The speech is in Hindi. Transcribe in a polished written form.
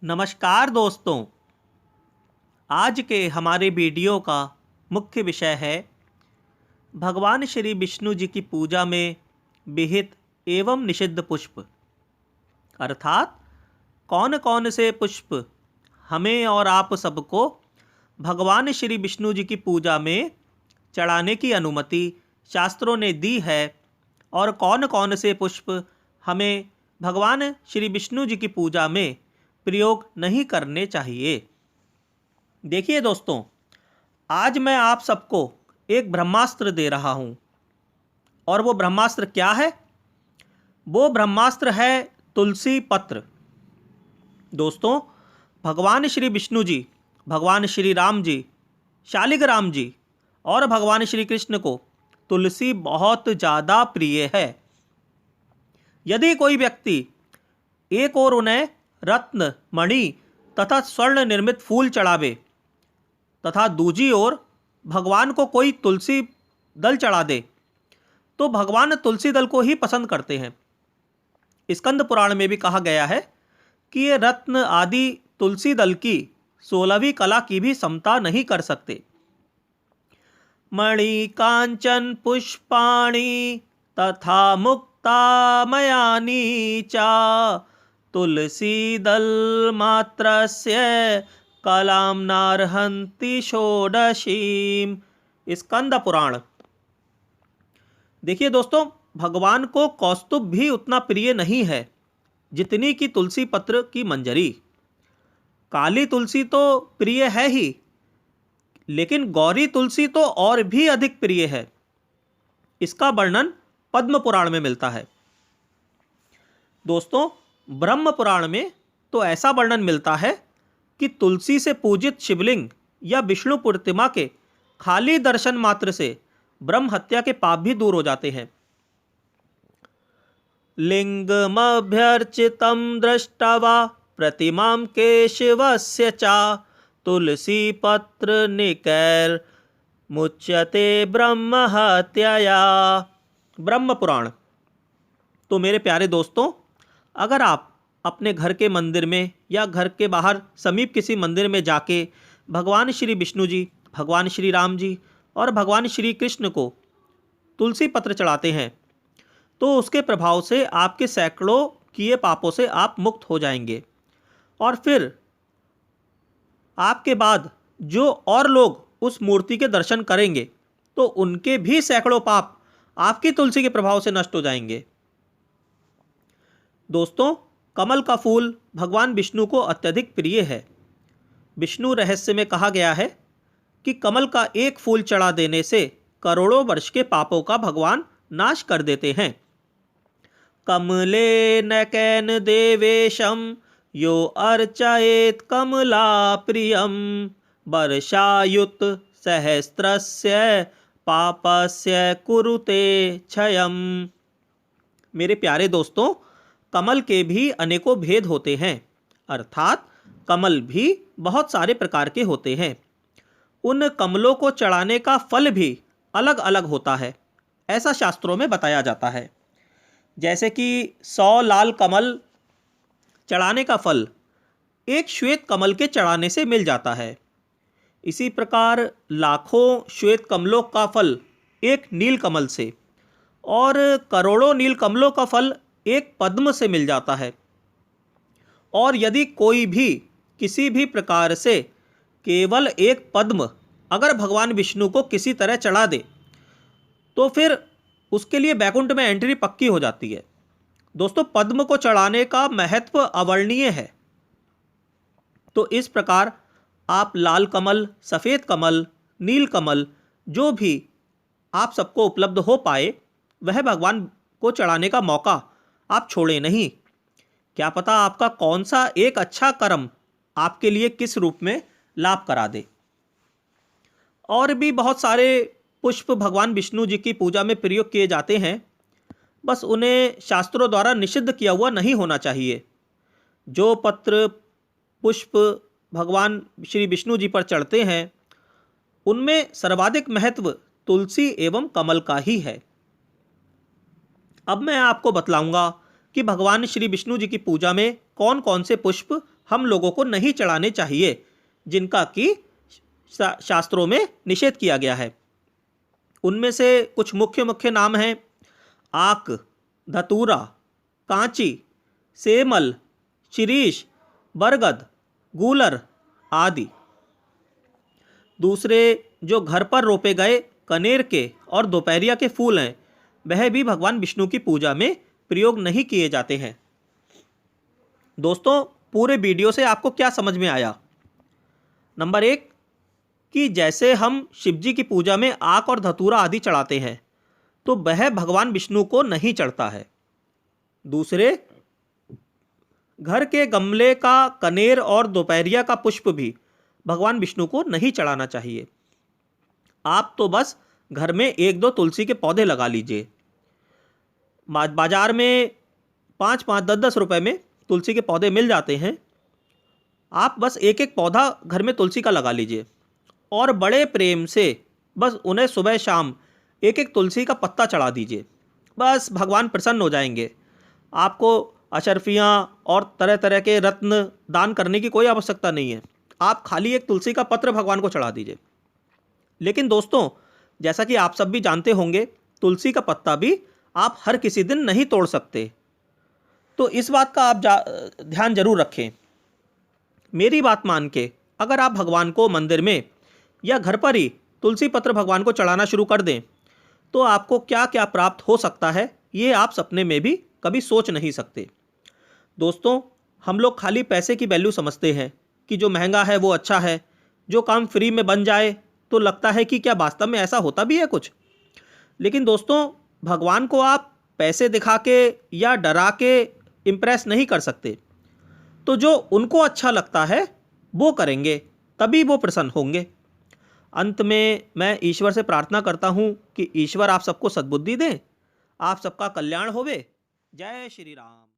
नमस्कार दोस्तों। आज के हमारे वीडियो का मुख्य विषय है भगवान श्री विष्णु जी की पूजा में विहित एवं निषिद्ध पुष्प, अर्थात कौन कौन से पुष्प हमें और आप सबको भगवान श्री विष्णु जी की पूजा में चढ़ाने की अनुमति शास्त्रों ने दी है और कौन कौन से पुष्प हमें भगवान श्री विष्णु जी की पूजा में प्रयोग नहीं करने चाहिए। देखिए दोस्तों, आज मैं आप सबको एक ब्रह्मास्त्र दे रहा हूं और वो ब्रह्मास्त्र क्या है? वो ब्रह्मास्त्र है तुलसी पत्र। दोस्तों, भगवान श्री विष्णु जी, भगवान श्री राम जी, शालिग्राम जी और भगवान श्री कृष्ण को तुलसी बहुत ज़्यादा प्रिय है। यदि कोई व्यक्ति एक और उन्हें रत्न, मणि तथा स्वर्ण निर्मित फूल चढ़ावे तथा दूजी ओर भगवान को कोई तुलसी दल चढ़ा दे तो भगवान तुलसी दल को ही पसंद करते हैं। स्कंद पुराण में भी कहा गया है कि ये रत्न आदि तुलसी दल की 16वीं कला की भी समता नहीं कर सकते। मणि कांचन पुष्पाणि तथा मुक्ता मयानी चा तुलसी दल मात्रस्य कलाम नारहंति षोडशीम। स्कंद पुराण। देखिए दोस्तों, भगवान को कौस्तुभ भी उतना प्रिय नहीं है जितनी कि तुलसी पत्र की मंजरी। काली तुलसी तो प्रिय है ही, लेकिन गौरी तुलसी तो और भी अधिक प्रिय है। इसका वर्णन पद्म पुराण में मिलता है। दोस्तों, ब्रह्म पुराण में तो ऐसा वर्णन मिलता है कि तुलसी से पूजित शिवलिंग या विष्णु प्रतिमा के खाली दर्शन मात्र से ब्रह्म हत्या के पाप भी दूर हो जाते हैं। लिंगमभ्यर्चितं दृष्ट्वा प्रतिमां केशवस्य चा तुलसी पत्र निकैर मुच्यते ब्रह्म हत्याया। ब्रह्म पुराण। तो मेरे प्यारे दोस्तों, अगर आप अपने घर के मंदिर में या घर के बाहर समीप किसी मंदिर में जाके भगवान श्री विष्णु जी, भगवान श्री राम जी और भगवान श्री कृष्ण को तुलसी पत्र चढ़ाते हैं तो उसके प्रभाव से आपके सैकड़ों किए पापों से आप मुक्त हो जाएंगे। और फिर आपके बाद जो और लोग उस मूर्ति के दर्शन करेंगे तो उनके भी सैकड़ों पाप आपकी तुलसी के प्रभाव से नष्ट हो जाएंगे। दोस्तों, कमल का फूल भगवान विष्णु को अत्यधिक प्रिय है। विष्णु रहस्य में कहा गया है कि कमल का एक फूल चढ़ा देने से करोड़ों वर्ष के पापों का भगवान नाश कर देते हैं। कमले नकैन देवेशम यो अर्चयेत कमला प्रियम वर्षायुत सहस्त्रस्य पापस्य कुरुते क्षयम। मेरे प्यारे दोस्तों, कमल के भी अनेकों भेद होते हैं, अर्थात कमल भी बहुत सारे प्रकार के होते हैं। उन कमलों को चढ़ाने का फल भी अलग अलग होता है, ऐसा शास्त्रों में बताया जाता है। जैसे कि 100 लाल कमल चढ़ाने का फल एक श्वेत कमल के चढ़ाने से मिल जाता है। इसी प्रकार लाखों श्वेत कमलों का फल एक नील कमल से और करोड़ों नील कमलों का फल एक पद्म से मिल जाता है। और यदि कोई भी किसी भी प्रकार से केवल एक पद्म अगर भगवान विष्णु को किसी तरह चढ़ा दे तो फिर उसके लिए बैकुंठ में एंट्री पक्की हो जाती है। दोस्तों, पद्म को चढ़ाने का महत्व अवर्णीय है। तो इस प्रकार आप लाल कमल, सफ़ेद कमल, नील कमल जो भी आप सबको उपलब्ध हो पाए वह भगवान को चढ़ाने का मौका आप छोड़ें नहीं। क्या पता आपका कौन सा एक अच्छा कर्म आपके लिए किस रूप में लाभ करा दे। और भी बहुत सारे पुष्प भगवान विष्णु जी की पूजा में प्रयोग किए जाते हैं, बस उन्हें शास्त्रों द्वारा निषिद्ध किया हुआ नहीं होना चाहिए। जो पत्र पुष्प भगवान श्री विष्णु जी पर चढ़ते हैं उनमें सर्वाधिक महत्व तुलसी एवं कमल का ही है। अब मैं आपको बतलाऊंगा कि भगवान श्री विष्णु जी की पूजा में कौन कौन से पुष्प हम लोगों को नहीं चढ़ाने चाहिए, जिनका कि शास्त्रों में निषेध किया गया है। उनमें से कुछ मुख्य मुख्य नाम हैं: आक, धतूरा, कांची, सेमल, शिरीष, बरगद, गूलर आदि। दूसरे जो घर पर रोपे गए कनेर के और दोपहरिया के फूल हैं, वह भी भगवान विष्णु की पूजा में प्रयोग नहीं किए जाते हैं। दोस्तों, पूरे वीडियो से आपको क्या समझ में आया? नंबर 1 कि जैसे हम शिव जी की पूजा में आक और धतूरा आदि चढ़ाते हैं, तो वह भगवान विष्णु को नहीं चढ़ता है। दूसरे, घर के गमले का कनेर और दोपहरिया का पुष्प भी भगवान विष्णु को नहीं चढ़ाना चाहिए। आप तो बस घर में 1-2 तुलसी के पौधे लगा लीजिए। बाजार में 5-5, 10-10 रुपए में तुलसी के पौधे मिल जाते हैं। आप बस एक एक पौधा घर में तुलसी का लगा लीजिए और बड़े प्रेम से बस उन्हें सुबह शाम एक एक तुलसी का पत्ता चढ़ा दीजिए। बस भगवान प्रसन्न हो जाएंगे। आपको अशर्फियाँ और तरह तरह के रत्न दान करने की कोई आवश्यकता नहीं है। आप खाली एक तुलसी का पत्र भगवान को चढ़ा दीजिए। लेकिन दोस्तों, जैसा कि आप सब भी जानते होंगे, तुलसी का पत्ता भी आप हर किसी दिन नहीं तोड़ सकते। तो इस बात का आप ध्यान जरूर रखें। मेरी बात मान के अगर आप भगवान को मंदिर में या घर पर ही तुलसी पत्र भगवान को चढ़ाना शुरू कर दें, तो आपको क्या क्या प्राप्त हो सकता है, ये आप सपने में भी कभी सोच नहीं सकते। दोस्तों, हम लोग खाली पैसे की वैल्यू समझते हैं कि जो महंगा है वो अच्छा है, जो काम फ्री में बन जाए तो लगता है कि क्या वास्तव में ऐसा होता भी है कुछ। लेकिन दोस्तों, भगवान को आप पैसे दिखा के या डरा के इम्प्रेस नहीं कर सकते। तो जो उनको अच्छा लगता है वो करेंगे, तभी वो प्रसन्न होंगे। अंत में मैं ईश्वर से प्रार्थना करता हूँ कि ईश्वर आप सबको सद्बुद्धि दें, आप सबका कल्याण होवे। जय श्री राम।